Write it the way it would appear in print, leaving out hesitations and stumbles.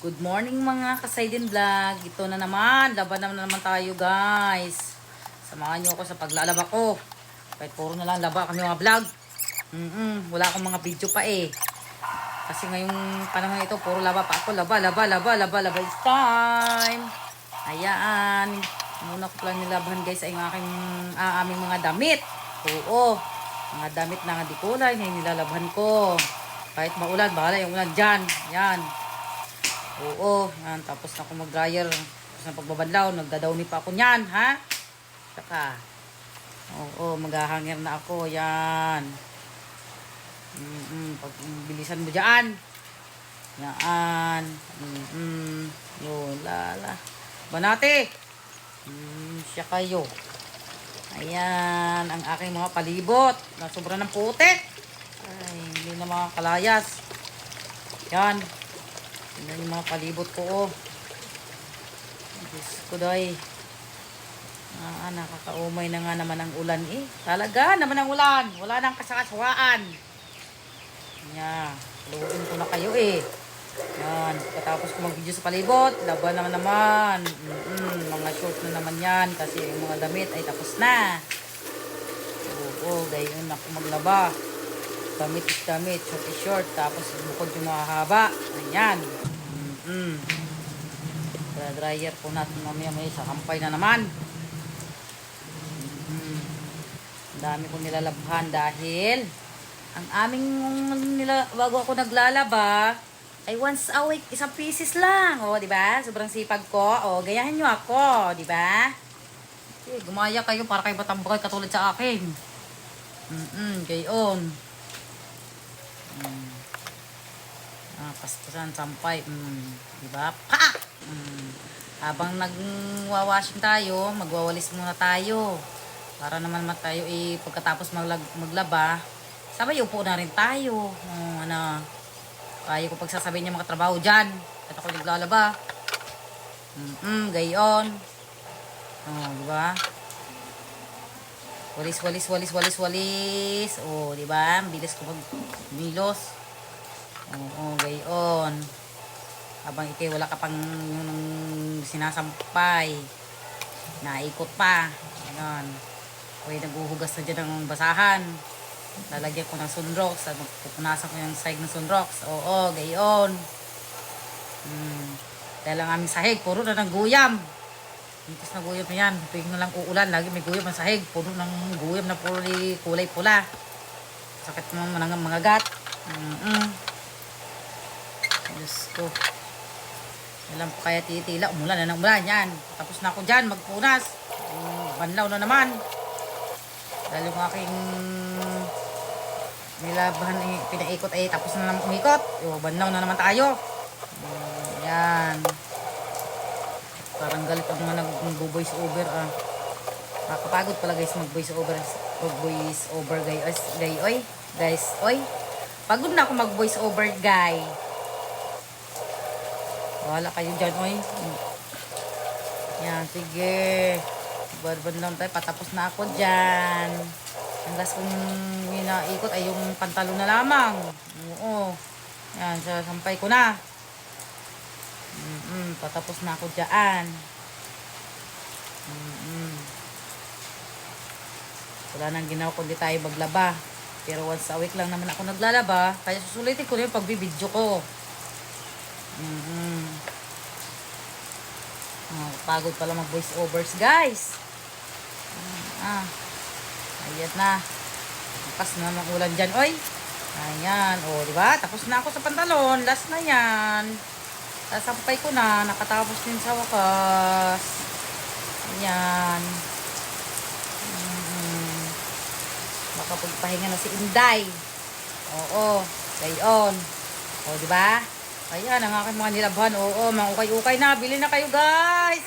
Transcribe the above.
Good morning mga kasaydin vlog. Ito na naman. Laban na naman tayo guys. Samahan nyo ako sa paglalaba ko. Kahit puro na lang laba kami mga vlog. Wala akong mga video pa eh. Kasi ngayong panahon ito puro laba pa ako. Laba. It's time. Ayan. Muna ko pala nilabahan guys ay aming mga damit. Oo. Mga damit na nga di kulay. Ngayon nilalabahan ko. Kahit maulan, bahala yung ulan dyan. Yan. Oo, yan, tapos na ako mag-dryer. Tapos na pagbabanlaw, nagdadawni pa ako niyan, ha? Saka, oo, mag-hanger na ako, yan. Bilisan mo dyan. Yan. Yun, lala. Banate. Siya kayo. Ayan, ang aking mga palibot. Nasobra ng putik. Ay, hindi na mga kalayas. Yan. Yan yung mga palibot ko, oh. Diyos ko, doy. Nakakaumay na nga naman ang ulan, eh. Talaga naman ang ulan. Wala nang kasakasawaan. Yan. Luwin ko na kayo, eh. Yan. Pagkatapos ko mag-video sa palibot, laban naman. Mga short na naman yan. Kasi yung mga damit ay tapos na. Oo, gayon ako maglaba. Damit is damit, short is short, tapos bukod yung mahaba. Ayan. Dryer po natin mamaya sa kampay na naman. Ang dami kong nilalabhan dahil ang aming bago ako naglalaba ay once a week, isang pieces lang. O, di ba? Sobrang sipag ko. O, gayahin nyo ako, di ba? Gumaya kayo para kayo matambakay katulad sa akin. Gayon. Pastusan, sampay. Diba? Habang nagwawashing tayo, magwawalis muna tayo. Para naman tayo pagkatapos maglaba, sabay upo na rin tayo. Kaya ko pagsasabihin niya mga trabaho dyan. At ako naglalaba. Gayon. Diba? Walis. Diba? Bilis ko milos. Gayon. Habang wala ka pang sinasampay. Naikot pa. Ayan. Naghuhugas na dyan ng basahan. Lalagyan ko ng sunrocks. Pupunasan ko yung sahig ng sunrocks. Gayon. Dahil ang aming sahig, puro na ng guyam. Mintis na guyam na yan. Tuwing na lang uulan, lagi may guyam ang sahig. Puro ng guyam na puro kulay pula. Sakit naman ng mga gat. Diyos ko. Alam po kaya titila. Umulan na ng ulan. Yan. Tapos na ako dyan. Magpunas. Banlaw na naman. Dahil yung aking nilabahan pinaikot ay tapos na naman umikot. Banlaw na naman tayo. Yan. Parang galit ang mga nag-voice over. Nakakapagod pala guys mag-voice over. Mag-voice over guys. Pagod na ako mag-voice over guys. Wala kayo dyan, oy. Yan, sige. Barban lang tayo. Patapos na ako dyan. Ang last kong inaikot ay yung pantalon na lamang. Oo. Yan, sasampay ko na. Patapos na ako dyan. Wala nang ginawa kundi tayo maglaba. Pero once a week lang naman ako naglalaba. Kaya susulitin ko na yung pagbibidyo ko. Pagod pala mag voice overs guys. Ayan na. Tapos na ng ulan dyan, oy. Ayan, diba? Tapos na ako sa pantalon. Last na yan. Sasampay ko na. Nakatapos din sa wakas. Ayan. Makapagpahinga na si Inday. Gayon. Diba? Ayan, ang aking mga nilabhan. Mga ukay-ukay na. Bili na kayo, guys.